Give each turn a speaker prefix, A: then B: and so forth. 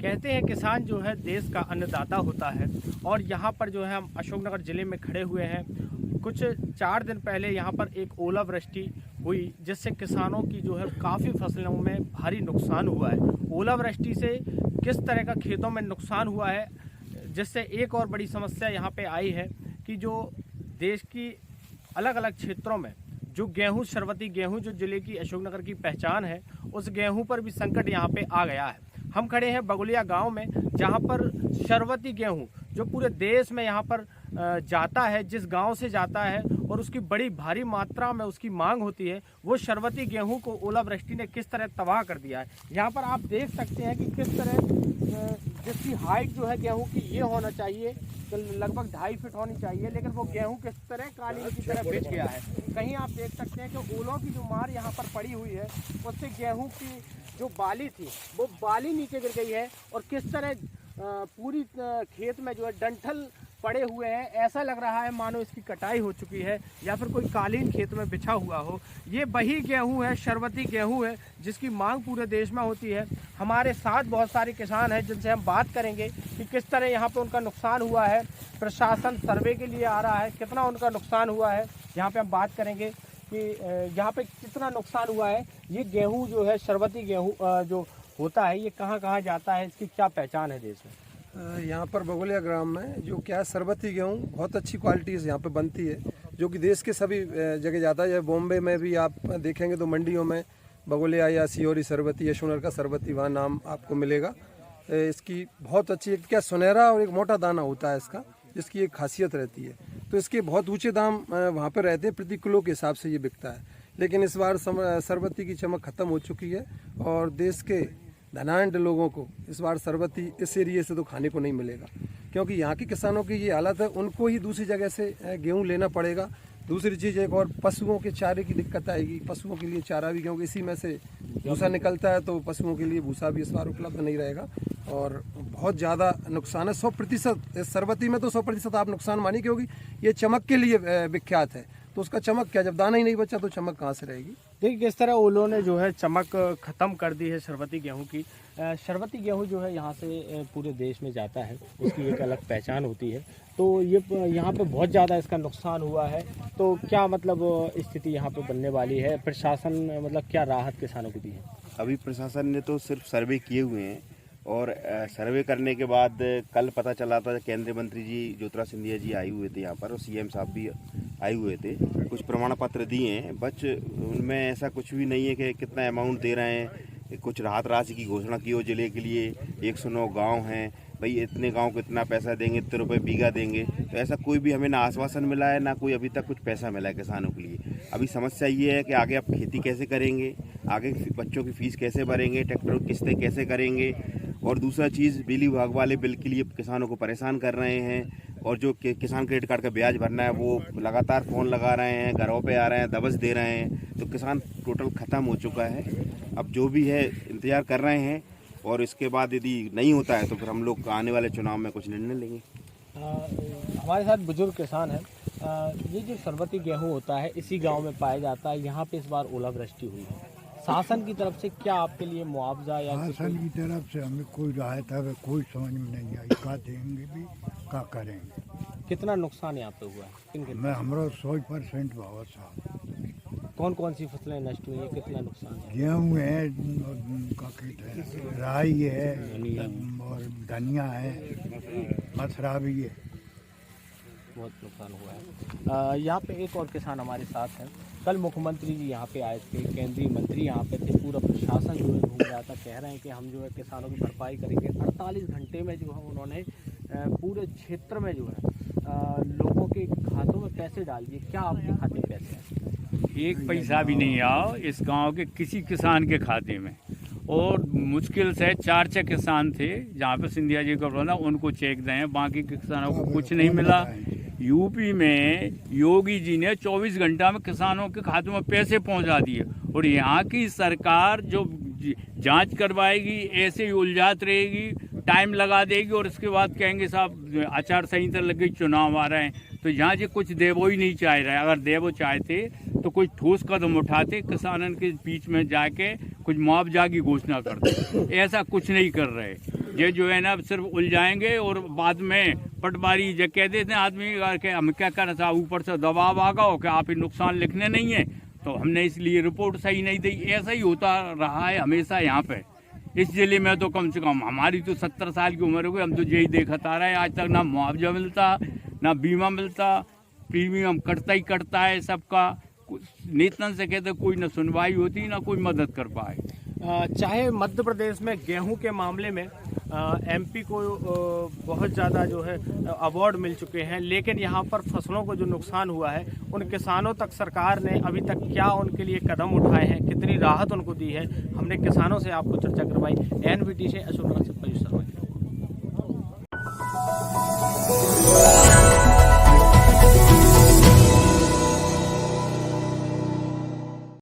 A: कहते हैं किसान जो है देश का अन्नदाता होता है और यहाँ पर जो है हम अशोकनगर ज़िले में खड़े हुए हैं। कुछ 4 दिन पहले यहाँ पर एक ओलावृष्टि हुई जिससे किसानों की जो है काफ़ी फसलों में भारी नुकसान हुआ है। ओलावृष्टि से किस तरह का खेतों में नुकसान हुआ है, जिससे एक और बड़ी समस्या यहाँ पे आई है कि जो देश की अलग अलग क्षेत्रों में जो गेहूं, शरबती गेहूं जो ज़िले की अशोकनगर की पहचान है, उस गेहूं पर भी संकट यहाँ पे आ गया है। हम खड़े हैं बगुलिया गांव में, जहां पर शरबती गेहूं जो पूरे देश में यहाँ पर जाता है, जिस गांव से जाता है और उसकी बड़ी भारी मात्रा में उसकी मांग होती है, वो शरबती गेहूं को ओलावृष्टि ने किस तरह तबाह कर दिया है। यहाँ पर आप देख सकते हैं कि किस तरह जिसकी हाइट जो है गेहूं की ये होना चाहिए, तो लगभग 2.5 फीट होनी चाहिए, लेकिन वो गेहूं किस तरह कालीन की तरह बिछ गया है। कहीं आप देख सकते हैं कि ओलों की जो मार यहाँ पर पड़ी हुई है उससे गेहूं की जो बाली थी वो बाली नीचे गिर गई है और किस तरह पूरी खेत में जो है डंठल पड़े हुए हैं। ऐसा लग रहा है मानो इसकी कटाई हो चुकी है या फिर कोई कालीन खेत में बिछा हुआ हो। ये वही गेहूं है, शरबती गेहूं है, जिसकी मांग पूरे देश में होती है। हमारे साथ बहुत सारे किसान हैं जिनसे हम बात करेंगे कि किस तरह यहाँ पे उनका नुकसान हुआ है। प्रशासन सर्वे के लिए आ रहा है, कितना उनका नुकसान हुआ है, यहाँ पे हम बात करेंगे कि यहाँ पे कितना नुकसान हुआ है। ये गेहूँ जो है, शरबती गेहूँ जो होता है, ये कहाँ कहाँ जाता है, इसकी क्या पहचान है देश में?
B: यहाँ पर बगुलिया ग्राम में जो क्या शरबती गेहूँ बहुत अच्छी क्वालिटी से यहाँ पे बनती है, जो कि देश के सभी जगह जाता है। बॉम्बे में भी आप देखेंगे तो मंडियों में बगुलिया या सियोरी शरबती या अशोकनगर का शरबती वहाँ नाम आपको मिलेगा। इसकी बहुत अच्छी एक क्या सुनहरा और एक मोटा दाना होता है इसका, जिसकी एक खासियत रहती है। तो इसके बहुत ऊँचे दाम वहाँ पर रहते हैं, प्रति किलो के हिसाब से ये बिकता है। लेकिन इस बार शरबती की चमक ख़त्म हो चुकी है और देश के धनाढ्य लोगों को इस बार शरबती इस एरिए से तो खाने को नहीं मिलेगा, क्योंकि यहाँ के किसानों की ये हालत है, उनको ही दूसरी जगह से गेहूँ लेना पड़ेगा। दूसरी चीज़ एक और पशुओं के चारे की दिक्कत आएगी। पशुओं के लिए चारा भी, क्योंकि इसी में से भूसा निकलता है, तो पशुओं के लिए भूसा भी इस बार उपलब्ध नहीं रहेगा और बहुत ज़्यादा नुकसान है। 100% इस शरबती में तो 100% आप नुकसान मानिए, क्योंकि ये चमक के लिए विख्यात है। तो उसका चमक क्या, जब दाना ही नहीं बचा तो चमक कहाँ से रहेगी।
A: देखिए किस तरह ओलों ने जो है चमक ख़त्म कर दी है शरबती गेहूं की। शरबती गेहूं जो है यहाँ से पूरे देश में जाता है, उसकी एक अलग पहचान होती है। तो ये यहाँ पे बहुत ज़्यादा इसका नुकसान हुआ है, तो क्या मतलब स्थिति यहाँ पे बनने वाली है? प्रशासन मतलब क्या राहत किसानों को दी है?
C: अभी प्रशासन ने तो सिर्फ सर्वे किए हुए हैं और सर्वे करने के बाद कल पता चला था, केंद्रीय मंत्री जी ज्योतिरादित्य सिंधिया जी आए हुए थे यहाँ पर और सीएम साहब भी आए हुए थे, कुछ प्रमाण पत्र दिए हैं। बच उनमें ऐसा कुछ भी नहीं है कि कितना अमाउंट दे रहे हैं। कुछ राहत राशि की घोषणा की हो जिले के लिए, 109 गांव हैं, भाई इतने गांव को इतना पैसा देंगे, इतने रुपए बीघा देंगे, तो ऐसा कोई भी हमें ना आश्वासन मिला है, ना कोई अभी तक कुछ पैसा मिला है किसानों के लिए। अभी समस्या ये है कि आगे आप खेती कैसे करेंगे, आगे बच्चों की फीस कैसे भरेंगे, ट्रैक्टर की किस्तें कैसे करेंगे। और दूसरा चीज़, बिजली विभाग वाले बिल के लिए किसानों को परेशान कर रहे हैं और जो किसान क्रेडिट कार्ड का ब्याज भरना है वो लगातार फ़ोन लगा रहे हैं, घरों पे आ रहे हैं, दबस दे रहे हैं। तो किसान टोटल ख़त्म हो चुका है। अब जो भी है इंतज़ार कर रहे हैं और इसके बाद यदि नहीं होता है तो फिर हम लोग आने वाले चुनाव में कुछ निर्णय लेंगे।
A: हमारे साथ बुजुर्ग किसान हैं। ये जो शरबती गेहूँ होता है इसी गाँव में पाया जाता है। यहाँ पे इस बार ओलावृष्टि हुई है, शासन की तरफ से क्या आपके लिए मुआवजा या
D: शासन की तरफ से हमें कोई राहत है कोई समझ में नहीं आई, क्या देंगे भी क्या करेंगे।
A: कितना नुकसान यहाँ पे हुआ है?
D: मैं हमारा 100% भाव साहब।
A: कौन कौन सी फसलें नष्ट हुई हैं, कितना नुकसान है?
D: गेहूँ है का खेत है, राई है और धनिया है, मसरा भी है।
A: बहुत नुकसान हुआ है। यहाँ पे एक और किसान हमारे साथ हैं। कल मुख्यमंत्री जी यहाँ पे आए थे, केंद्रीय मंत्री यहाँ पे थे, पूरा प्रशासन जो है घूम रहा था। कह रहे हैं कि हम जो है किसानों की भरपाई करेंगे। 48 घंटे में जो है उन्होंने पूरे क्षेत्र में जो है लोगों के खातों में पैसे डाल दिए। क्या आपके खाते में पैसे हैं?
E: एक पैसा भी नहीं आओ इस गांव के किसी किसान के खाते में। और मुश्किल से 4-6 किसान थे जहाँ पे सिंधिया जी का बोला उनको चेक दें, बाकी किसानों को कुछ नहीं मिला। यूपी में योगी जी ने 24 घंटा में किसानों के खातों में पैसे पहुंचा दिए और यहाँ की सरकार जो जांच करवाएगी ऐसे ही उलझात रहेगी, टाइम लगा देगी और इसके बाद कहेंगे साहब आचार संहिता लग गई, चुनाव आ रहे हैं। तो यहाँ से कुछ देवो ही नहीं चाह रहे। अगर देवो चाहते तो कोई ठोस कदम उठाते, किसानों के बीच में जाके कुछ मुआवजा की घोषणा करते। ऐसा कुछ नहीं कर रहे। ये जो है ना सिर्फ उलझाएंगे और बाद में पटवारी जो कह देते हैं आदमी कि हम क्या करना था, ऊपर से दबाव आ गया कि आप नुकसान लिखने नहीं है तो हमने इसलिए रिपोर्ट सही नहीं दी। ऐसा ही होता रहा है हमेशा यहाँ पे। इस जिले में तो कम से कम हमारी तो 70 साल की उम्र हो गई, हम तो यही देखता रहे आज तक, ना मुआवजा मिलता ना बीमा मिलता, प्रीमियम कटता ही कटता है सबका। नेतन से कहते कोई ना सुनवाई होती ना कोई मदद कर पाए।
A: चाहे मध्य प्रदेश में गेहूं के मामले में एमपी को बहुत ज़्यादा जो है अवार्ड मिल चुके हैं, लेकिन यहाँ पर फसलों को जो नुकसान हुआ है उन किसानों तक सरकार ने अभी तक क्या उनके लिए कदम उठाए हैं, कितनी राहत उनको दी है, हमने किसानों से आपको चर्चा करवाई। NVT से अशोक नगर से।